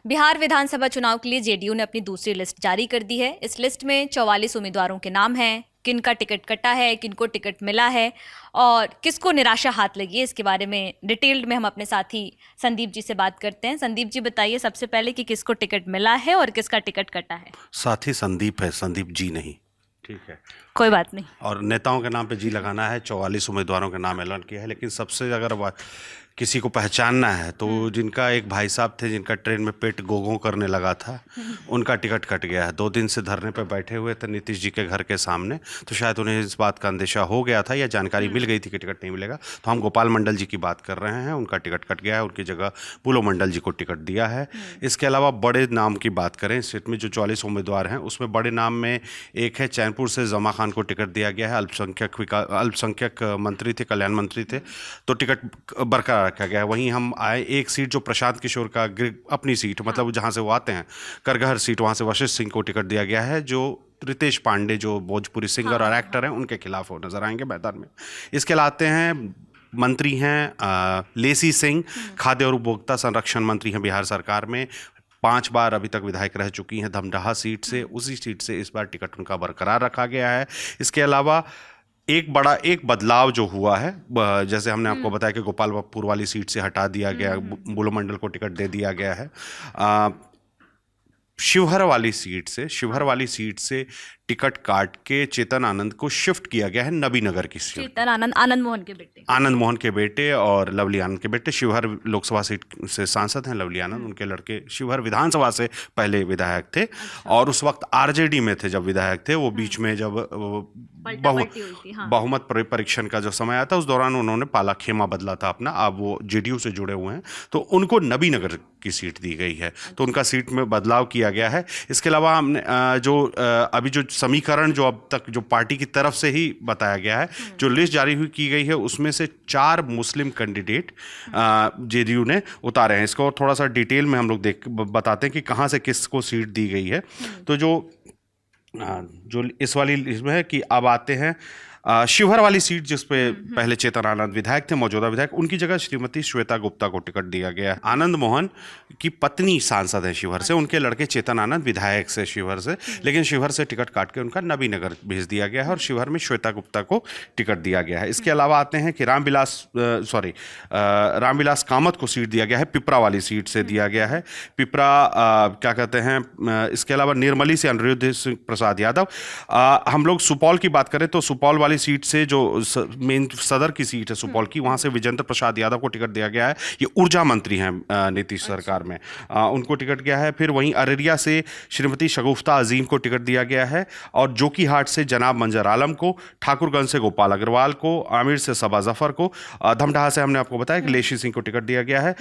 बिहार विधानसभा चुनाव के लिए जेडीयू ने अपनी दूसरी लिस्ट जारी कर दी है। इस लिस्ट में 44 उम्मीदवारों के नाम हैं। किनका टिकट कटा है, किनको टिकट मिला है और किसको निराशा हाथ लगी है, इसके बारे में डिटेल्ड में हम अपने साथी संदीप जी से बात करते हैं। संदीप जी बताइए सबसे पहले कि किसको टिकट मिला है और किसका टिकट कटा है। साथी संदीप है, संदीप जी नहीं। ठीक है, कोई बात नहीं। और नेताओं के नाम पे जी लगाना है। 44 उम्मीदवारों के नाम ऐलान किया है, लेकिन सबसे अगर किसी को पहचानना है तो जिनका एक भाई साहब थे जिनका ट्रेन में पेट गोगों करने लगा था, उनका टिकट कट गया है। 2 दिन से धरने पे बैठे हुए थे नीतीश जी के घर के सामने, तो शायद उन्हें इस बात का अंदेशा हो गया था या जानकारी मिल गई थी कि टिकट नहीं मिलेगा। तो हम गोपाल मंडल जी की बात कर रहे हैं, उनका टिकट कट गया है। उनकी जगह बुलो मंडल जी को टिकट दिया है। इसके अलावा बड़े नाम की बात करें, इस सीट में जो 44 उम्मीदवार हैं उसमें बड़े नाम में एक है चैनपुर से जमा खान को टिकट दिया गया है। अल्पसंख्यक मंत्री थे, कल्याण मंत्री थे, तो टिकट बरकरार रखा गया है। वहीं हम आए एक सीट जो प्रशांत किशोर का अपनी सीट, मतलब जहां से वो आते हैं करगहर सीट, वहां से वशिष्ठ सिंह को टिकट दिया गया है, जो रितेश पांडे जो भोजपुरी सिंगर और एक्टर हैं उनके खिलाफ वो नजर आएंगे मैदान में। इसके अलावा आते हैं मंत्री हैं लेसी सिंह, खाद्य और उपभोक्ता संरक्षण मंत्री हैं बिहार सरकार में, 5 बार अभी तक विधायक रह चुकी हैं धमडाहा सीट से। उसी सीट से इस बार टिकट उनका बरकरार रखा गया है। इसके अलावा एक बदलाव जो हुआ है, जैसे हमने आपको बताया कि गोपालपुर वाली सीट से हटा दिया गया, बुलो मंडल को टिकट दे दिया गया है। शिवहर वाली सीट से टिकट काट के चेतन आनंद को शिफ्ट किया गया है नबीनगर की सीट। चेतन आनंद मोहन के बेटे और लवली आनंद के बेटे। शिवहर लोकसभा सीट से सांसद हैं लवली आनंद, उनके लड़के शिवहर विधानसभा से पहले विधायक थे। और उस वक्त आरजेडी में थे जब विधायक थे वो। बीच में जब बहुमत परीक्षण का जो समय आया था उस दौरान उन्होंने पाला खेमा बदला था अपना। अब वो जेडीयू से जुड़े हुए हैं, तो उनको नबीनगर की सीट दी गई है, तो उनका सीट में बदलाव किया गया है। इसके अलावा हमने अभी जो समीकरण जो अब तक जो पार्टी की तरफ से ही बताया गया है, जो लिस्ट जारी हुई की गई है उसमें से 4 मुस्लिम कैंडिडेट जेडीयू ने उतारे हैं। इसको और थोड़ा सा डिटेल में हम लोग बताते हैं कि कहां से किसको सीट दी गई है। तो जो इस वाली इसमें है कि अब आते हैं शिवहर वाली सीट जिस पे पहले चेतन आनंद विधायक थे, मौजूदा विधायक, उनकी जगह श्रीमती श्वेता गुप्ता को टिकट दिया गया है। आनंद मोहन की पत्नी सांसद है शिवहर से, उनके लड़के चेतन आनंद विधायक से शिवहर से, लेकिन शिवहर से टिकट काट के उनका नबीनगर भेज दिया गया है और शिवहर में श्वेता गुप्ता को टिकट दिया गया है। इसके अलावा आते हैं कि रामविलास कामत को सीट दिया गया है, पिपरा वाली सीट से दिया गया है। पिपरा क्या कहते हैं, इसके अलावा निर्मली से अनिरुद्ध सिंह प्रसाद यादव। हम लोग सुपौल की बात करें तो सुपौल वाली सीट से जो मेन सदर की सीट है सुपौल की, वहां से विजेंद्र प्रसाद यादव को टिकट दिया गया है। ये ऊर्जा मंत्री हैं नीतीश सरकार में, उनको टिकट गया है। फिर वहीं अररिया से श्रीमती शगुफ्ता अजीम को टिकट दिया गया है, और जोकीहाट से जनाब मंजर आलम को, ठाकुरगंज से गोपाल अग्रवाल को, आमिर से सबा जफर को, धमडाहा से हमने आपको बताया कि लेशी सिंह को टिकट दिया गया है।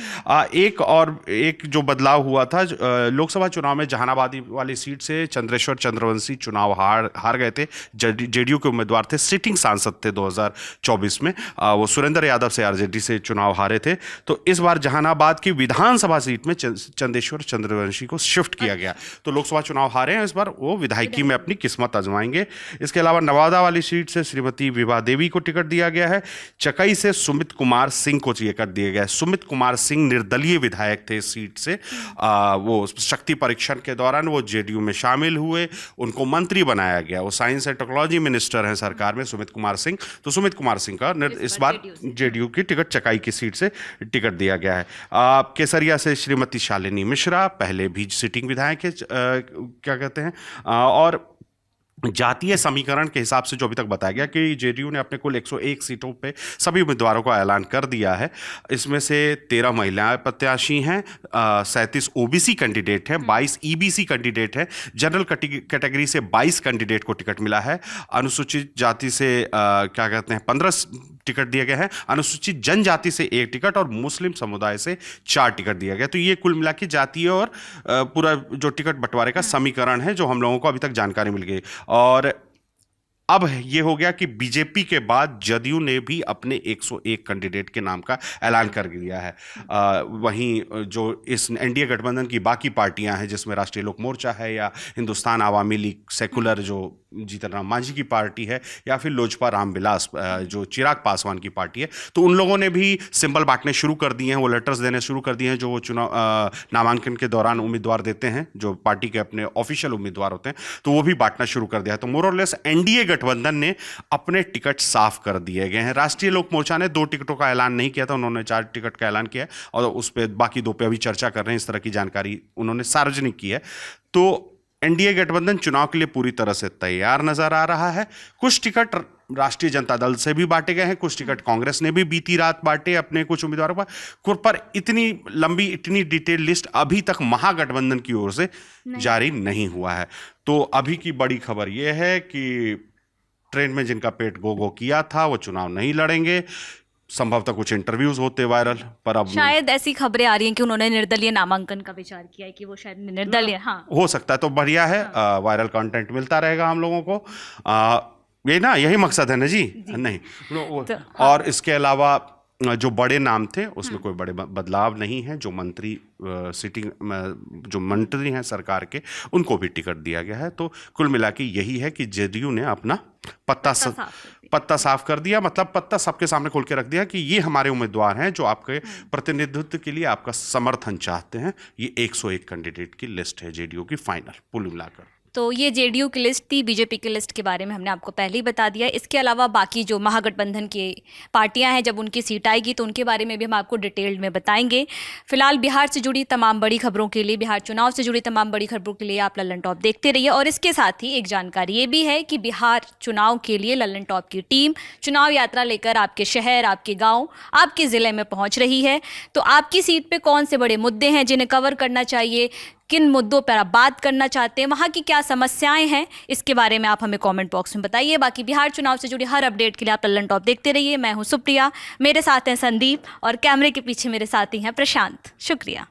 एक जो बदलाव हुआ था लोकसभा चुनाव में, जहानाबाद वाली सीट से चंद्रेश्वर चंद्रवंशी चुनाव हार गए थे, जेडीयू के उम्मीदवार थे, सिटिंग सांसद थे 2024 में। वो सुरेंद्र यादव से आरजेडी से चुनाव हारे थे। तो इस बार जहानाबाद की विधानसभा सीट में चंदेश्वर चंद्रवंशी को शिफ्ट किया गया। तो लोकसभा चुनाव हारे हैं, इस बार वो विधायकी में अपनी किस्मत आजमाएंगे। इसके अलावा नवादा वाली सीट से श्रीमती विभा देवी को टिकट दिया गया है। चकई से सुमित कुमार सिंह को टिकट दिया गया है। सुमित कुमार सिंह निर्दलीय विधायक थे इस सीट से। वो शक्ति परीक्षण के दौरान वो जेडीयू में शामिल हुए, उनको मंत्री बनाया गया। वो साइंस एंड टेक्नोलॉजी मिनिस्टर हैं सरकार में, सुमित कुमार सिंह। तो सुमित कुमार सिंह का इस बार जेडीयू की टिकट चकाई की सीट से टिकट दिया गया है। केसरिया से श्रीमती शालिनी मिश्रा, पहले भी सिटिंग विधायक है, क्या कहते हैं। और जातीय समीकरण के हिसाब से जो अभी तक बताया गया कि जेडीयू ने अपने कुल 101 सीटों पे सभी उम्मीदवारों का ऐलान कर दिया है। इसमें से 13 महिलाएं प्रत्याशी हैं, 37 ओबीसी कैंडिडेट हैं, 22 ईबीसी कैंडिडेट हैं, जनरल कैटेगरी से 22 कैंडिडेट को टिकट मिला है, अनुसूचित जाति से क्या कहते हैं 15 टिकट दिए गए हैं, अनुसूचित जनजाति से 1 टिकट और मुस्लिम समुदाय से 4 टिकट दिया गया। तो ये कुल मिला के जातीय और पूरा जो टिकट बंटवारे का समीकरण है जो हम लोगों को अभी तक जानकारी मिल गई। और अब ये हो गया कि बीजेपी के बाद जदयू ने भी अपने 101 कैंडिडेट के नाम का ऐलान कर दिया है। वहीं जो इस एनडीए गठबंधन की बाकी पार्टियां हैं, जिसमें राष्ट्रीय लोक मोर्चा है या हिंदुस्तान आवामी लीग सेकुलर जो जीतन राम मांझी की पार्टी है, या फिर लोजपा रामविलास जो चिराग पासवान की पार्टी है, तो उन लोगों ने भी सिंबल बांटने शुरू कर दिए हैं, वो लेटर्स देने शुरू कर दिए हैं जो वो चुनाव नामांकन के दौरान उम्मीदवार देते हैं, जो पार्टी के अपने ऑफिशियल उम्मीदवार होते हैं, तो वो भी बांटना शुरू कर दिया है। तो मोर और लेस एनडीए गठबंधन ने अपने टिकट साफ कर दिए गए हैं। राष्ट्रीय लोक मोर्चा ने 2 टिकटों का ऐलान नहीं किया था, उन्होंने 4 टिकट का ऐलान किया है और उस पर बाकी 2 पे अभी चर्चा कर रहे हैं। इस तरह की जानकारी उन्होंने सार्वजनिक की है। तो एनडीए गठबंधन चुनाव के लिए पूरी तरह से तैयार नजर आ रहा है। कुछ टिकट राष्ट्रीय जनता दल से भी बांटे गए हैं, कुछ टिकट कांग्रेस ने भी बीती रात बांटे अपने कुछ उम्मीदवारों पर इतनी लंबी, इतनी डिटेल लिस्ट अभी तक महागठबंधन की ओर से जारी नहीं हुआ है। तो अभी की बड़ी खबर यह है कि ट्रेन में जिनका पेट गो गो किया था वो चुनाव नहीं लड़ेंगे। संभवतः कुछ इंटरव्यूज होते वायरल, पर अब शायद ऐसी खबरें आ रही हैं कि उन्होंने निर्दलीय नामांकन का विचार किया है, कि वो शायद निर्दलीय, हाँ हो सकता है। तो बढ़िया है, वायरल कंटेंट मिलता रहेगा हम लोगों को। ये ना, यही मकसद है ना जी। नहीं तो, और इसके अलावा जो बड़े नाम थे उसमें कोई बड़े बदलाव नहीं है। जो मंत्री जो मंत्री हैं सरकार के, उनको भी टिकट दिया गया है। तो कुल मिला के यही है कि जेडीयू ने अपना पत्ता साफ कर दिया, मतलब पत्ता सबके सामने खोल के रख दिया कि ये हमारे उम्मीदवार हैं जो आपके प्रतिनिधित्व के लिए आपका समर्थन चाहते हैं। ये 101 कैंडिडेट की लिस्ट है जेडीयू की फाइनल कुल मिलाकर। तो ये जेडीयू की लिस्ट थी। बीजेपी की लिस्ट के बारे में हमने आपको पहले ही बता दिया। इसके अलावा बाकी जो महागठबंधन की पार्टियां हैं, जब उनकी सीट आएगी तो उनके बारे में भी हम आपको डिटेल में बताएंगे। फिलहाल बिहार से जुड़ी तमाम बड़ी खबरों के लिए, बिहार चुनाव से जुड़ी तमाम बड़ी खबरों के लिए आप लल्लन टॉप देखते रहिए। और इसके साथ ही एक जानकारी ये भी है कि बिहार चुनाव के लिए लल्लन टॉप की टीम चुनाव यात्रा लेकर आपके शहर, आपके गाँव, आपके ज़िले में पहुँच रही है। तो आपकी सीट पर कौन से बड़े मुद्दे हैं जिन्हें कवर करना चाहिए, किन मुद्दों पर आप बात करना चाहते हैं, वहाँ की क्या समस्याएं हैं, इसके बारे में आप हमें कमेंट बॉक्स में बताइए। बाकी बिहार चुनाव से जुड़ी हर अपडेट के लिए आप लल्लन टॉप देखते रहिए। मैं हूँ सुप्रिया, मेरे साथ हैं संदीप और कैमरे के पीछे मेरे साथी हैं प्रशांत। शुक्रिया।